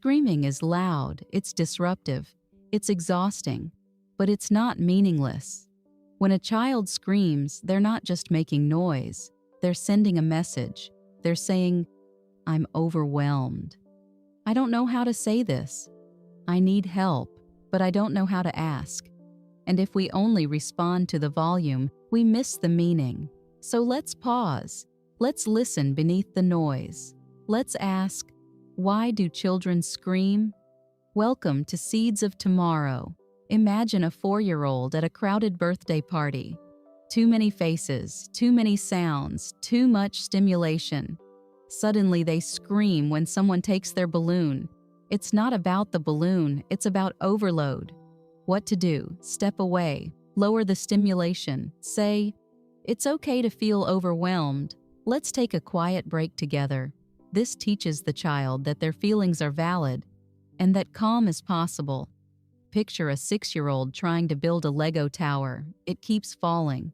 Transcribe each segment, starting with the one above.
Screaming is loud, it's disruptive, it's exhausting, but it's not meaningless. When a child screams, they're not just making noise, they're sending a message. They're saying, "I'm overwhelmed. I don't know how to say this. I need help, but I don't know how to ask." And if we only respond to the volume, we miss the meaning. So let's pause. Let's listen beneath the noise. Let's ask, why do children scream? Welcome to Seeds of Tomorrow. Imagine a 4-year-old at a crowded birthday party. Too many faces, too many sounds, too much stimulation. Suddenly they scream when someone takes their balloon. It's not about the balloon, it's about overload. What to do? Step away, lower the stimulation, say, "It's okay to feel overwhelmed. Let's take a quiet break together." This teaches the child that their feelings are valid and that calm is possible. Picture a 6-year-old trying to build a Lego tower. It keeps falling.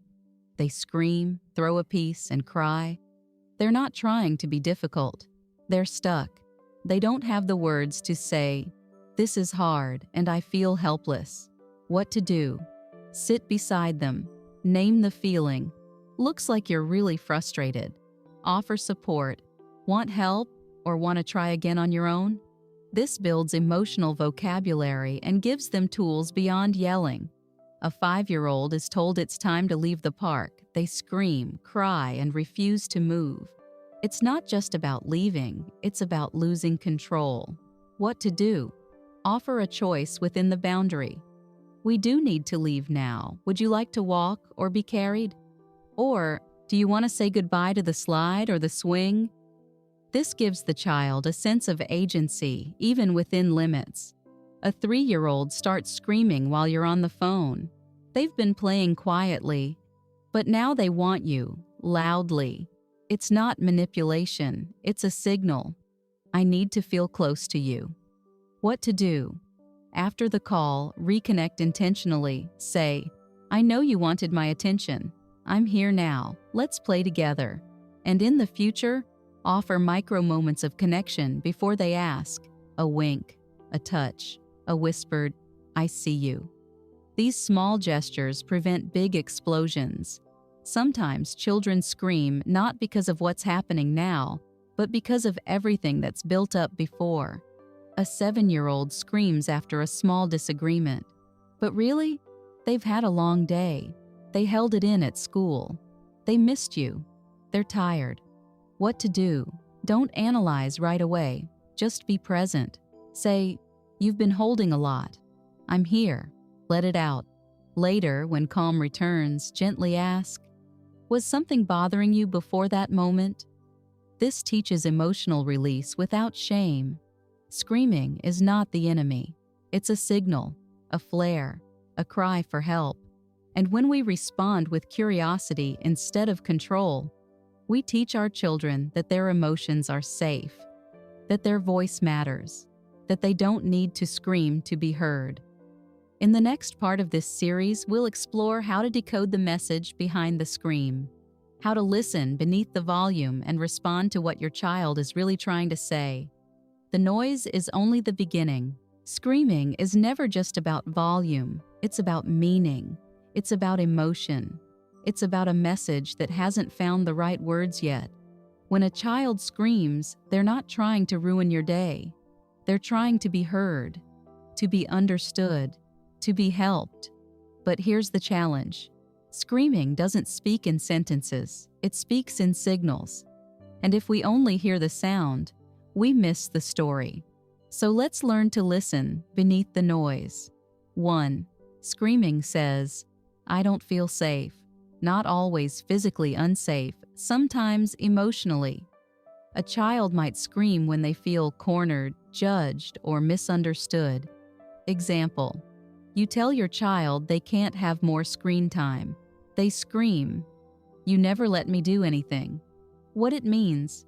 They scream, throw a piece, and cry. They're not trying to be difficult. They're stuck. They don't have the words to say, "This is hard and I feel helpless." What to do? Sit beside them. Name the feeling. Looks like you're really frustrated. Offer support. Want help or want to try again on your own? This builds emotional vocabulary and gives them tools beyond yelling. A 5-year-old is told it's time to leave the park. They scream, cry, and refuse to move. It's not just about leaving, it's about losing control. What to do? Offer a choice within the boundary. "We do need to leave now. Would you like to walk or be carried? Or, do you want to say goodbye to the slide or the swing?" This gives the child a sense of agency, even within limits. A 3-year-old starts screaming while you're on the phone. They've been playing quietly, but now they want you, loudly. It's not manipulation, it's a signal. "I need to feel close to you." What to do? After the call, reconnect intentionally. Say, "I know you wanted my attention. I'm here now. Let's play together." And in the future, offer micro moments of connection before they ask. A wink, a touch, a whispered, "I see you." These small gestures prevent big explosions. Sometimes children scream not because of what's happening now, but because of everything that's built up before. A 7-year-old screams after a small disagreement. But really, they've had a long day. They held it in at school. They missed you. They're tired. What to do? Don't analyze right away. Just be present. Say, "You've been holding a lot. I'm here." Let it out. Later, when calm returns, gently ask, "Was something bothering you before that moment?" This teaches emotional release without shame. Screaming is not the enemy. It's a signal, a flare, a cry for help. And when we respond with curiosity instead of control, we teach our children that their emotions are safe, that their voice matters, that they don't need to scream to be heard. In the next part of this series, we'll explore how to decode the message behind the scream, how to listen beneath the volume and respond to what your child is really trying to say. The noise is only the beginning. Screaming is never just about volume, it's about meaning, it's about emotion. It's about a message that hasn't found the right words yet. When a child screams, they're not trying to ruin your day. They're trying to be heard, to be understood, to be helped. But here's the challenge. Screaming doesn't speak in sentences, it speaks in signals. And if we only hear the sound, we miss the story. So let's learn to listen beneath the noise. 1. Screaming says, "I don't feel safe." Not always physically unsafe, sometimes emotionally. A child might scream when they feel cornered, judged, or misunderstood. Example, you tell your child they can't have more screen time. They scream, "You never let me do anything." What it means,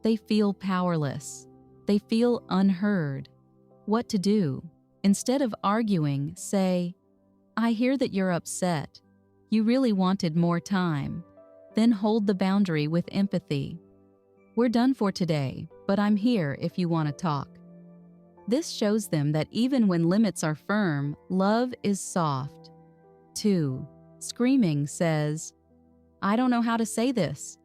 they feel powerless. They feel unheard. What to do? Instead of arguing, say, "I hear that you're upset. You really wanted more time." Then hold the boundary with empathy. "We're done for today, but I'm here if you want to talk." This shows them that even when limits are firm, love is soft. 2. Screaming says, "I don't know how to say this."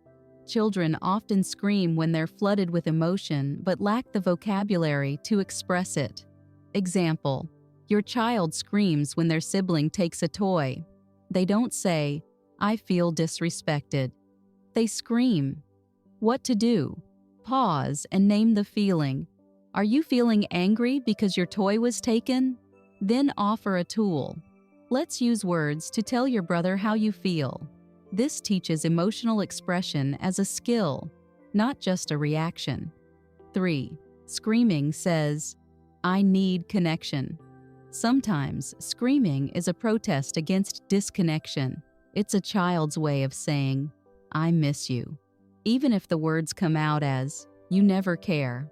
Children often scream when they're flooded with emotion but lack the vocabulary to express it. Example: your child screams when their sibling takes a toy. They don't say, "I feel disrespected." They scream. What to do? Pause and name the feeling. Are you feeling angry because your toy was taken? Then offer a tool. Let's use words to tell your brother how you feel. This teaches emotional expression as a skill, not just a reaction. 3. Screaming says, "I need connection." Sometimes screaming is a protest against disconnection. It's a child's way of saying, "I miss you," even if the words come out as, "You never care."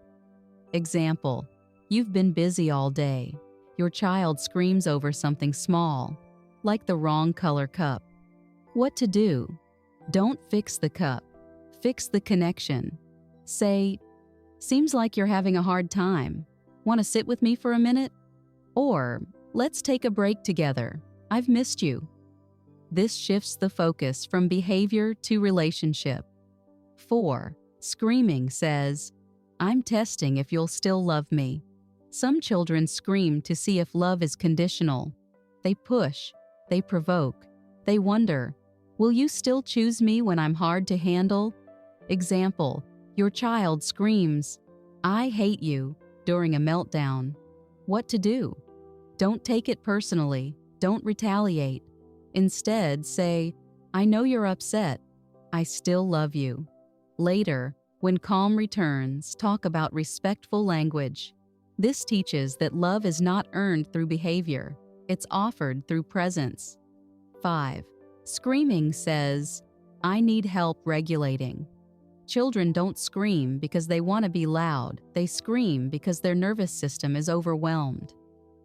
Example: you've been busy all day. Your child screams over something small, like the wrong color cup. What to do? Don't fix the cup. Fix the connection. Say, "Seems like you're having a hard time. Want to sit with me for a minute?" Or, "Let's take a break together. I've missed you." This shifts the focus from behavior to relationship. 4. Screaming says, "I'm testing if you'll still love me." Some children scream to see if love is conditional. They push, they provoke, they wonder, "Will you still choose me when I'm hard to handle?" Example: your child screams, "I hate you," during a meltdown. What to do? Don't take it personally. Don't retaliate. Instead, say, "I know you're upset. I still love you." Later, when calm returns, talk about respectful language. This teaches that love is not earned through behavior. It's offered through presence. 5. Screaming says, "I need help regulating." Children don't scream because they want to be loud. They scream because their nervous system is overwhelmed.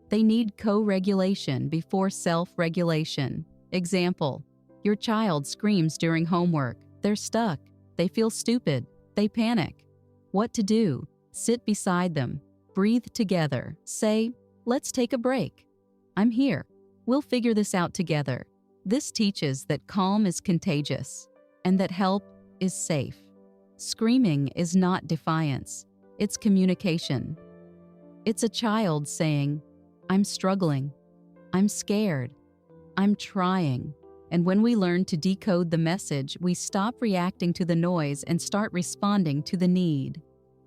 They need co-regulation before self-regulation. Example: your child screams during homework. They're stuck. They feel stupid. They panic. What to do? Sit beside them. Breathe together. Say, "Let's take a break. I'm here. We'll figure this out together." This teaches that calm is contagious and that help is safe. Screaming is not defiance. It's communication. It's a child saying, "I'm struggling. I'm scared. I'm trying." And when we learn to decode the message, we stop reacting to the noise and start responding to the need.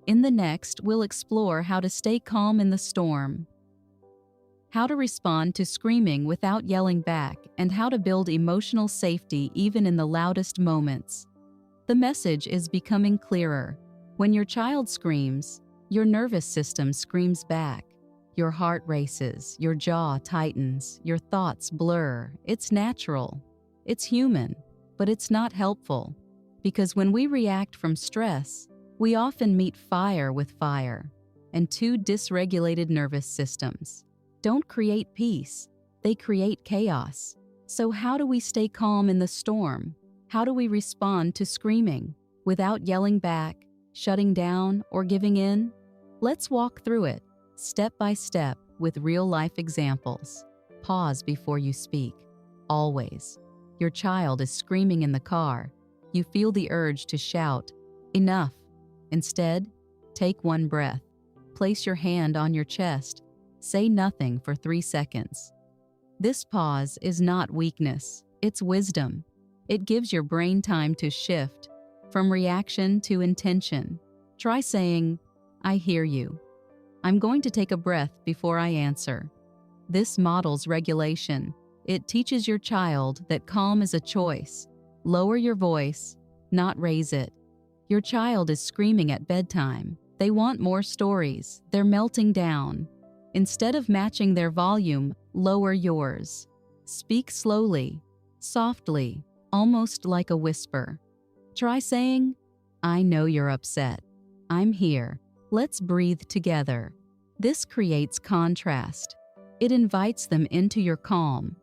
In the next, we'll explore how to stay calm in the storm, how to respond to screaming without yelling back, and how to build emotional safety even in the loudest moments. The message is becoming clearer. When your child screams, your nervous system screams back. Your heart races, your jaw tightens, your thoughts blur. It's natural. It's human, but it's not helpful. Because when we react from stress, we often meet fire with fire, and two dysregulated nervous systems don't create peace, they create chaos. So how do we stay calm in the storm? How do we respond to screaming without yelling back, shutting down, or giving in? Let's walk through it, step by step, with real-life examples. Pause before you speak. Always. Your child is screaming in the car. You feel the urge to shout, "Enough." Instead, take one breath. Place your hand on your chest. Say nothing for 3 seconds. This pause is not weakness, it's wisdom. It gives your brain time to shift from reaction to intention. Try saying, "I hear you. I'm going to take a breath before I answer." This models regulation. It teaches your child that calm is a choice. Lower your voice, not raise it. Your child is screaming at bedtime. They want more stories. They're melting down. Instead of matching their volume, lower yours. Speak slowly, softly, almost like a whisper. Try saying, "I know you're upset. I'm here. Let's breathe together." This creates contrast. It invites them into your calm.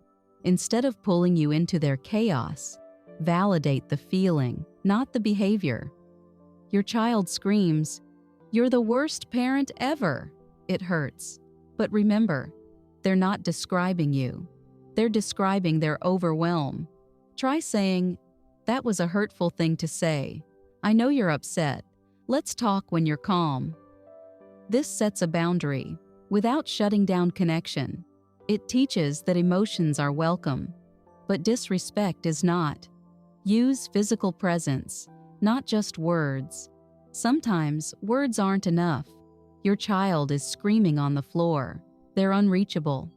Instead of pulling you into their chaos, validate the feeling, not the behavior. Your child screams, "You're the worst parent ever." It hurts. But remember, they're not describing you. They're describing their overwhelm. Try saying, "That was a hurtful thing to say. I know you're upset. Let's talk when you're calm." This sets a boundary without shutting down connection. It teaches that emotions are welcome, but disrespect is not. Use physical presence, not just words. Sometimes words aren't enough. Your child is screaming on the floor. They're unreachable.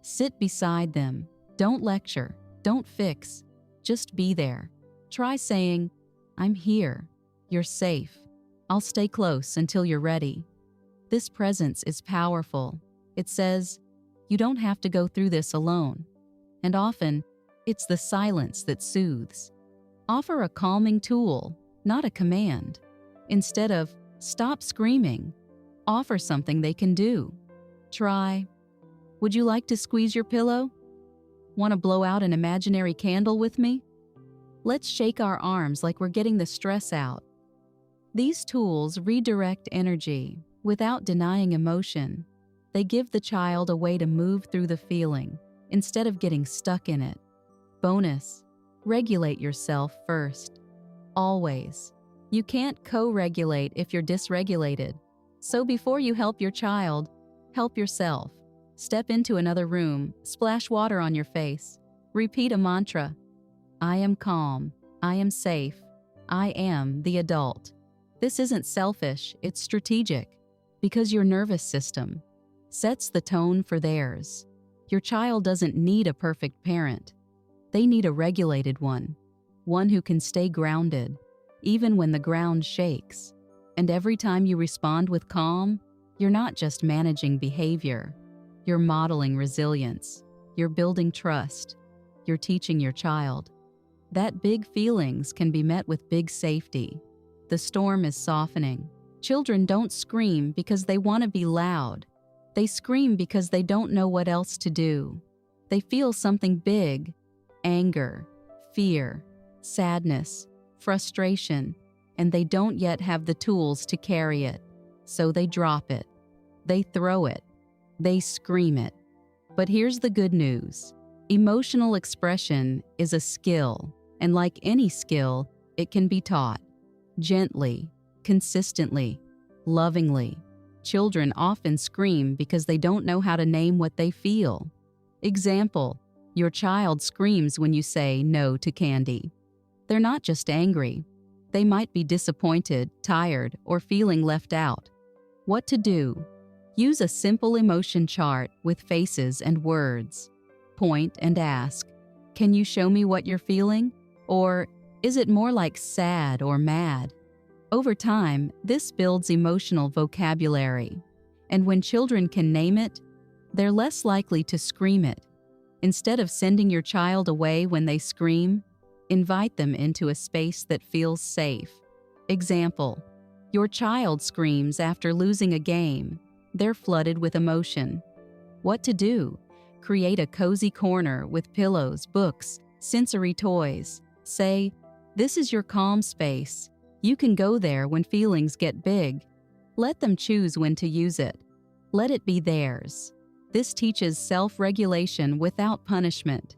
Sit beside them. Don't lecture. Don't fix. Just be there. Try saying, "I'm here. You're safe. I'll stay close until you're ready." This presence is powerful. It says, "You don't have to go through this alone." And often, it's the silence that soothes. Offer a calming tool, not a command. Instead of, "Stop screaming," offer something they can do. Try, "Would you like to squeeze your pillow? Want to blow out an imaginary candle with me? Let's shake our arms like we're getting the stress out." These tools redirect energy without denying emotion. They give the child a way to move through the feeling instead of getting stuck in it. Bonus, regulate yourself first. Always. You can't co-regulate if you're dysregulated. So before you help your child, help yourself. Step into another room, splash water on your face. Repeat a mantra. I am calm. I am safe. I am the adult. This isn't selfish, it's strategic, because your nervous system sets the tone for theirs. Your child doesn't need a perfect parent. They need a regulated one who can stay grounded, even when the ground shakes. And every time you respond with calm, you're not just managing behavior. You're modeling resilience. You're building trust. You're teaching your child that big feelings can be met with big safety. The storm is softening. Children don't scream because they want to be loud. They scream because they don't know what else to do. They feel something big: anger, fear, sadness, frustration, and they don't yet have the tools to carry it. So they drop it. They throw it. They scream it. But here's the good news. Emotional expression is a skill, and like any skill, it can be taught. Gently, consistently, lovingly. Children often scream because they don't know how to name what they feel. Example, your child screams when you say no to candy. They're not just angry. They might be disappointed, tired, or feeling left out. What to do? Use a simple emotion chart with faces and words. Point and ask, "Can you show me what you're feeling?" Or, "Is it more like sad or mad?" Over time, this builds emotional vocabulary. And when children can name it, they're less likely to scream it. Instead of sending your child away when they scream, invite them into a space that feels safe. Example, your child screams after losing a game. They're flooded with emotion. What to do? Create a cozy corner with pillows, books, sensory toys. Say, "This is your calm space. You can go there when feelings get big." Let them choose when to use it. Let it be theirs. This teaches self-regulation without punishment.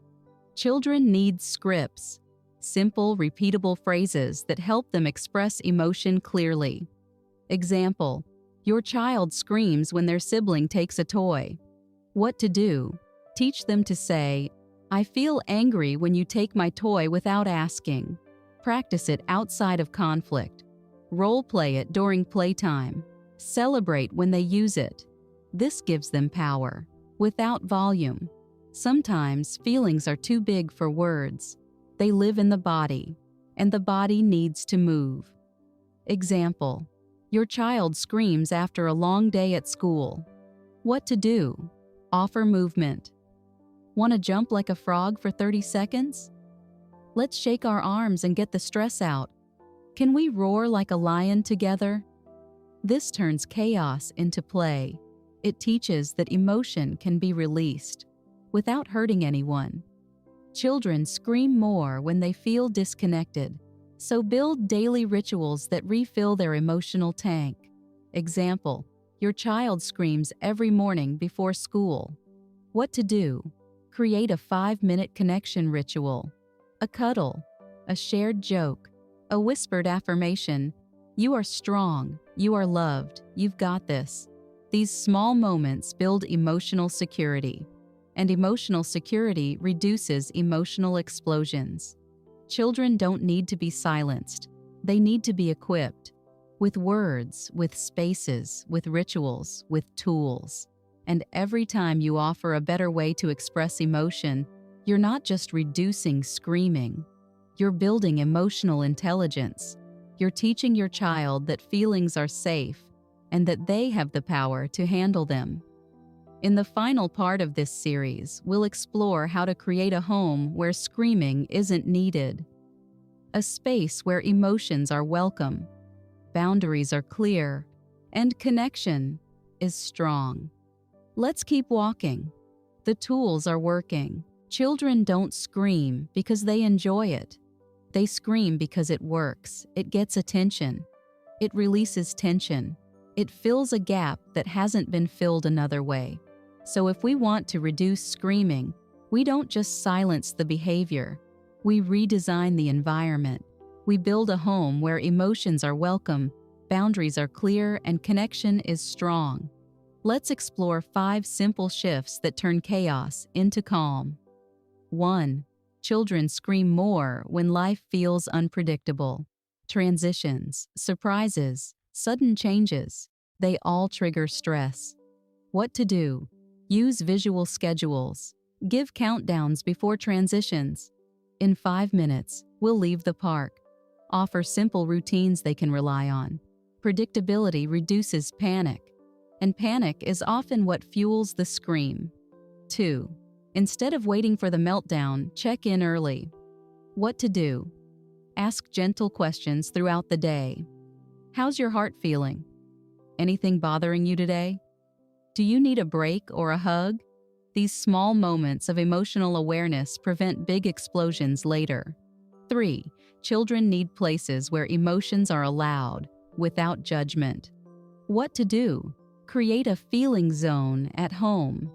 Children need scripts, simple, repeatable phrases that help them express emotion clearly. Example, your child screams when their sibling takes a toy. What to do? Teach them to say, "I feel angry when you take my toy without asking." Practice it outside of conflict. Role play it during playtime. Celebrate when they use it. This gives them power, without volume. Sometimes feelings are too big for words. They live in the body, and the body needs to move. Example, your child screams after a long day at school. What to do? Offer movement. Want to jump like a frog for 30 seconds? Let's shake our arms and get the stress out. Can we roar like a lion together? This turns chaos into play. It teaches that emotion can be released without hurting anyone. Children scream more when they feel disconnected, so build daily rituals that refill their emotional tank. Example, Your child screams every morning before school. What to do? Create a 5-minute connection ritual. A cuddle, a shared joke, a whispered affirmation. You are strong, you are loved, you've got this. These small moments build emotional security, and emotional security reduces emotional explosions. Children don't need to be silenced. They need to be equipped with words, with spaces, with rituals, with tools. And every time you offer a better way to express emotion, you're not just reducing screaming. You're building emotional intelligence. You're teaching your child that feelings are safe and that they have the power to handle them. In the final part of this series, we'll explore how to create a home where screaming isn't needed. A space where emotions are welcome, boundaries are clear, and connection is strong. Let's keep walking. The tools are working. Children don't scream because they enjoy it. They scream because it works. It gets attention. It releases tension. It fills a gap that hasn't been filled another way. So if we want to reduce screaming, we don't just silence the behavior. We redesign the environment. We build a home where emotions are welcome, boundaries are clear, and connection is strong. Let's explore 5 simple shifts that turn chaos into calm. 1. Children scream more when life feels unpredictable. Transitions, surprises, sudden changes, they all trigger stress. What to do? Use visual schedules. Give countdowns before transitions. In 5 minutes, we'll leave the park. Offer simple routines they can rely on. Predictability reduces panic, and panic is often what fuels the scream. 2. Instead of waiting for the meltdown, check in early. What to do? Ask gentle questions throughout the day. How's your heart feeling? Anything bothering you today? Do you need a break or a hug? These small moments of emotional awareness prevent big explosions later. 3. Children need places where emotions are allowed, without judgment. What to do? Create a feeling zone at home.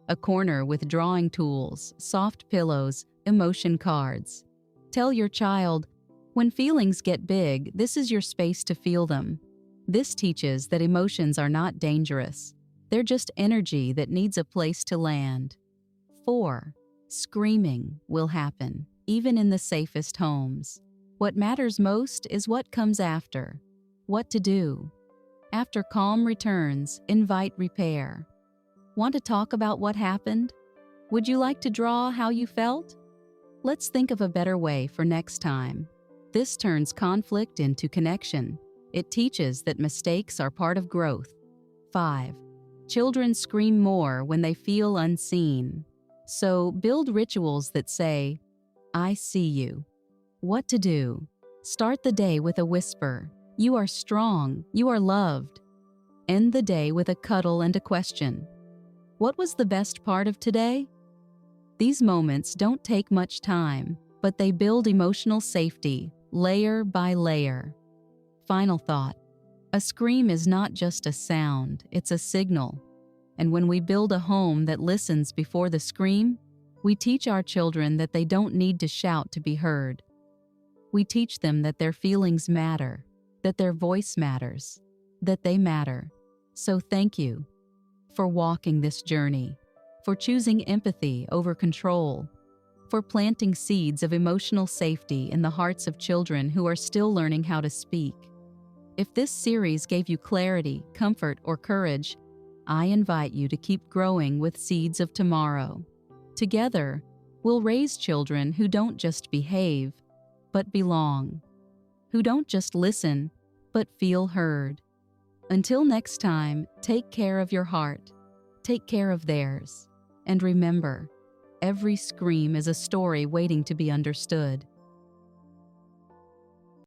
A corner with drawing tools, soft pillows, emotion cards. Tell your child, when feelings get big, this is your space to feel them. This teaches that emotions are not dangerous. They're just energy that needs a place to land. 4. Screaming will happen, even in the safest homes. What matters most is what comes after. What to do? After calm returns, invite repair. Want to talk about what happened? Would you like to draw how you felt? Let's think of a better way for next time. This turns conflict into connection. It teaches that mistakes are part of growth. 5. Children scream more when they feel unseen. So build rituals that say, I see you. What to do? Start the day with a whisper. You are strong. You are loved. End the day with a cuddle and a question. What was the best part of today? These moments don't take much time, but they build emotional safety, layer by layer. Final thought. A scream is not just a sound, it's a signal. And when we build a home that listens before the scream, we teach our children that they don't need to shout to be heard. We teach them that their feelings matter, that their voice matters, that they matter. So thank you for walking this journey, for choosing empathy over control, for planting seeds of emotional safety in the hearts of children who are still learning how to speak. If this series gave you clarity, comfort, or courage, I invite you to keep growing with seeds of tomorrow. Together, we'll raise children who don't just behave, but belong, who don't just listen, but feel heard. Until next time, take care of your heart, take care of theirs, and remember, every scream is a story waiting to be understood.